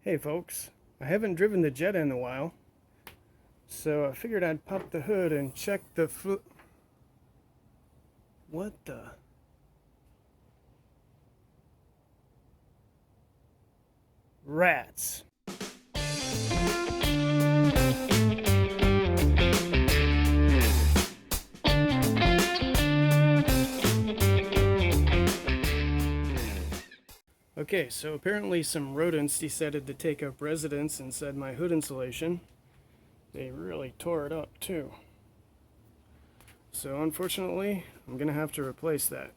Hey folks, I haven't driven the Jetta in a while, so I figured I'd pop the hood and check the What the? Rats. Okay, so apparently some rodents decided to take up residence inside my hood insulation. They really tore it up too. So unfortunately, I'm gonna have to replace that.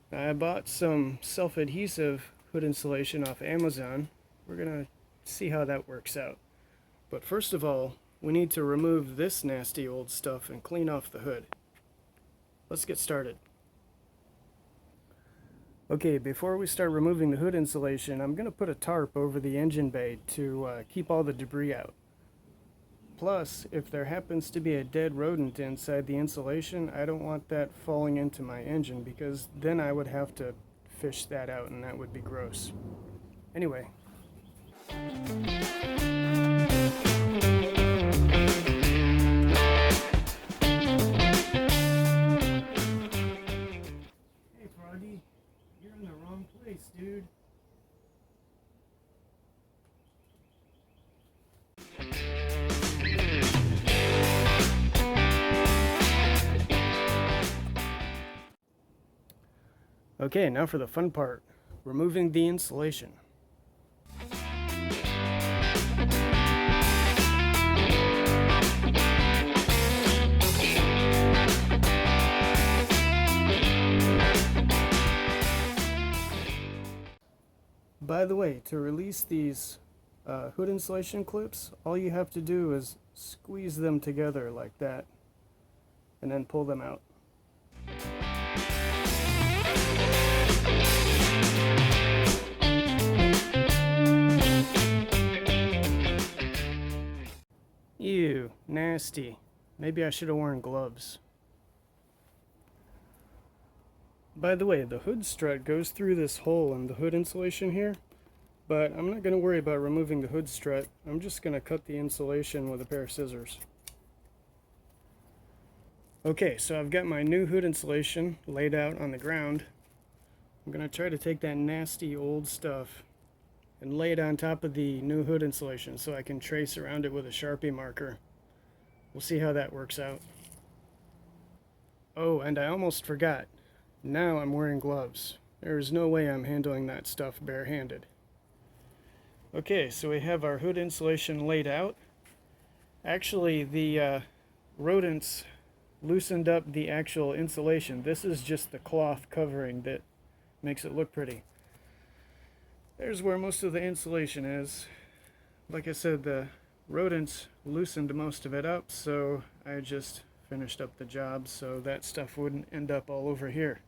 I bought some self-adhesive hood insulation off Amazon. We're gonna see how that works out. But first of all, we need to remove this nasty old stuff and clean off the hood. Let's get started. Okay, before we start removing the hood insulation, I'm going to put a tarp over the engine bay to keep all the debris out. Plus, if there happens to be a dead rodent inside the insulation, I don't want that falling into my engine because then I would have to fish that out and that would be gross. Anyway. Hey Froggy, you're in the wrong place, dude. Okay, now for the fun part, removing the insulation. By the way, to release these hood insulation clips, all you have to do is squeeze them together like that and then pull them out. Ew, nasty. Maybe I should have worn gloves. By the way, the hood strut goes through this hole in the hood insulation here, but I'm not going to worry about removing the hood strut. I'm just going to cut the insulation with a pair of scissors. Okay, so I've got my new hood insulation laid out on the ground. I'm going to try to take that nasty old stuff and lay it on top of the new hood insulation so I can trace around it with a Sharpie marker. We'll see how that works out. Oh, and I almost forgot. Now I'm wearing gloves. There is no way I'm handling that stuff barehanded. Okay, so we have our hood insulation laid out. Actually, the rodents loosened up the actual insulation. This is just the cloth covering that makes it look pretty. There's where most of the insulation is. Like I said, the rodents loosened most of it up, so I just finished up the job so that stuff wouldn't end up all over here.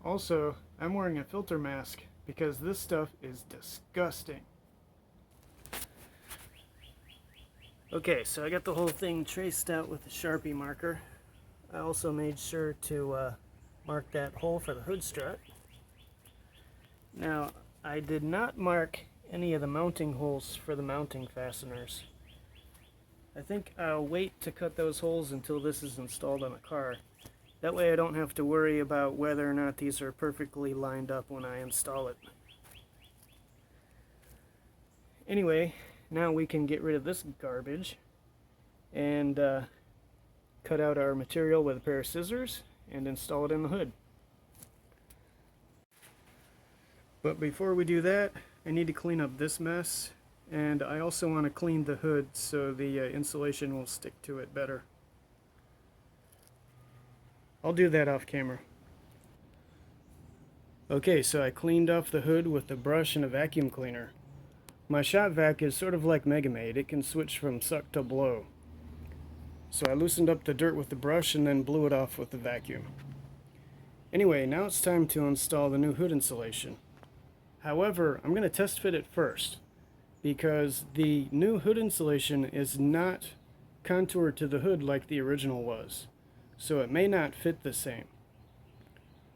Also, I'm wearing a filter mask because this stuff is disgusting. Okay, so I got the whole thing traced out with a Sharpie marker. I also made sure to mark that hole for the hood strut. Now, I did not mark any of the mounting holes for the mounting fasteners. I think I'll wait to cut those holes until this is installed on the car. That way I don't have to worry about whether or not these are perfectly lined up when I install it. Anyway, now we can get rid of this garbage and cut out our material with a pair of scissors and install it in the hood. But before we do that, I need to clean up this mess, and I also want to clean the hood so the insulation will stick to it better. I'll do that off camera. Okay, so I cleaned off the hood with a brush and a vacuum cleaner. My shop vac is sort of like Mega Maid. It can switch from suck to blow. So I loosened up the dirt with the brush and then blew it off with the vacuum. Anyway, now it's time to install the new hood insulation. However, I'm going to test fit it first because the new hood insulation is not contoured to the hood like the original was, so it may not fit the same.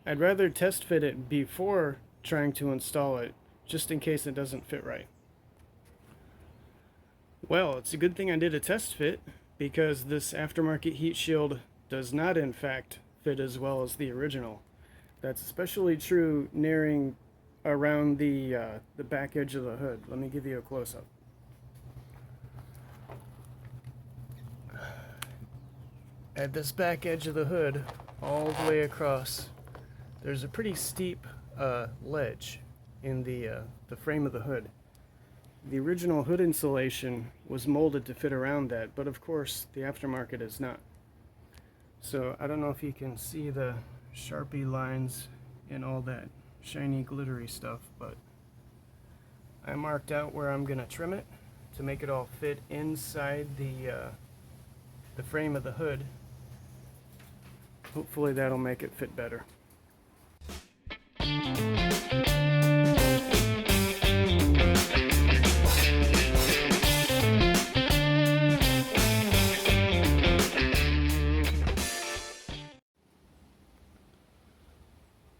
I'd rather test fit it before trying to install it, just in case it doesn't fit right. Well, it's a good thing I did a test fit, because this aftermarket heat shield does not in fact fit as well as the original. That's especially true nearing around the back edge of the hood. Let me give you a close-up. At this back edge of the hood, all the way across, there's a pretty steep ledge in the frame of the hood. The original hood insulation was molded to fit around that, but of course the aftermarket is not. So I don't know if you can see the Sharpie lines and all that shiny glittery stuff, but I marked out where I'm gonna trim it to make it all fit inside the frame of the hood. Hopefully that'll make it fit better.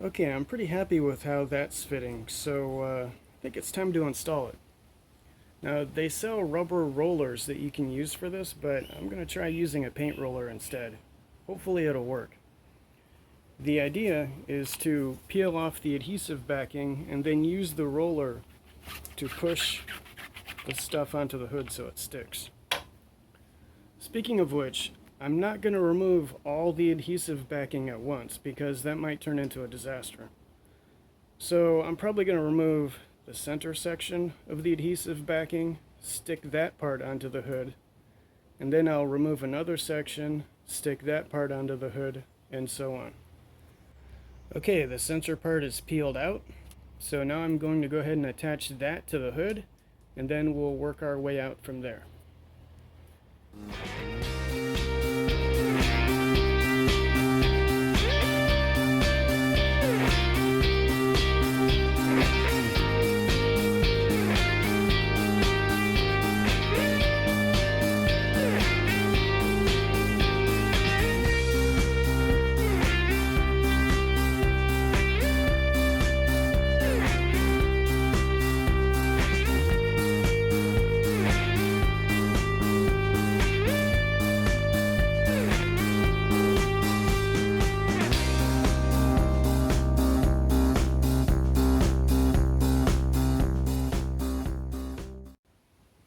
Okay, I'm pretty happy with how that's fitting, so I think it's time to install it. Now, they sell rubber rollers that you can use for this, but I'm going to try using a paint roller instead. Hopefully it'll work. The idea is to peel off the adhesive backing and then use the roller to push the stuff onto the hood so it sticks. Speaking of which, I'm not going to remove all the adhesive backing at once because that might turn into a disaster. So I'm probably going to remove the center section of the adhesive backing, stick that part onto the hood, and then I'll remove another section, stick that part onto the hood, and so on. Okay, the center part is peeled out, so now I'm going to go ahead and attach that to the hood, and then we'll work our way out from there.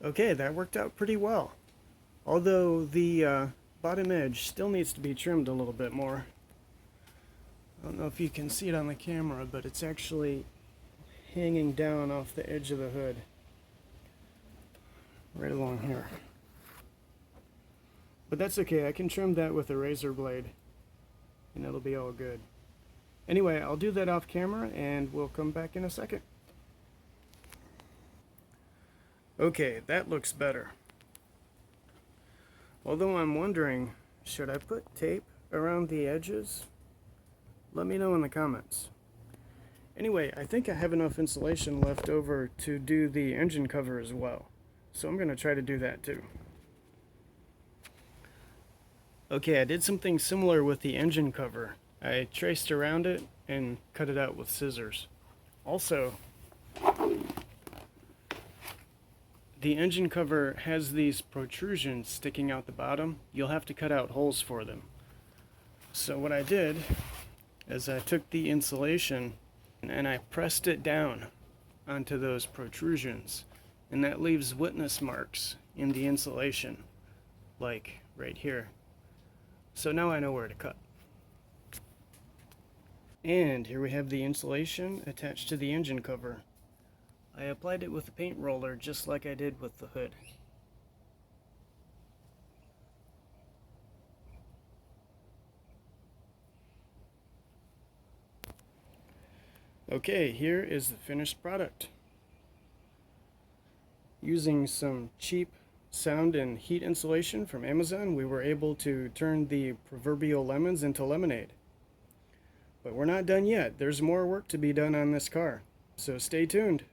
Okay, that worked out pretty well. Although the bottom edge still needs to be trimmed a little bit more. I don't know if you can see it on the camera, but it's actually hanging down off the edge of the hood. Right along here. But that's okay, I can trim that with a razor blade and it'll be all good. Anyway, I'll do that off camera and we'll come back in a second. Okay, that looks better. Although I'm wondering, should I put tape around the edges? Let me know in the comments. Anyway, I think I have enough insulation left over to do the engine cover as well. So I'm going to try to do that too. Okay, I did something similar with the engine cover. I traced around it and cut it out with scissors. Also, the engine cover has these protrusions sticking out the bottom. You'll have to cut out holes for them. So what I did is I took the insulation and I pressed it down onto those protrusions, and that leaves witness marks in the insulation, like right here. So now I know where to cut. And here we have the insulation attached to the engine cover. I applied it with a paint roller just like I did with the hood. Okay, here is the finished product. Using some cheap sound and heat insulation from Amazon, we were able to turn the proverbial lemons into lemonade. But we're not done yet. There's more work to be done on this car, so stay tuned.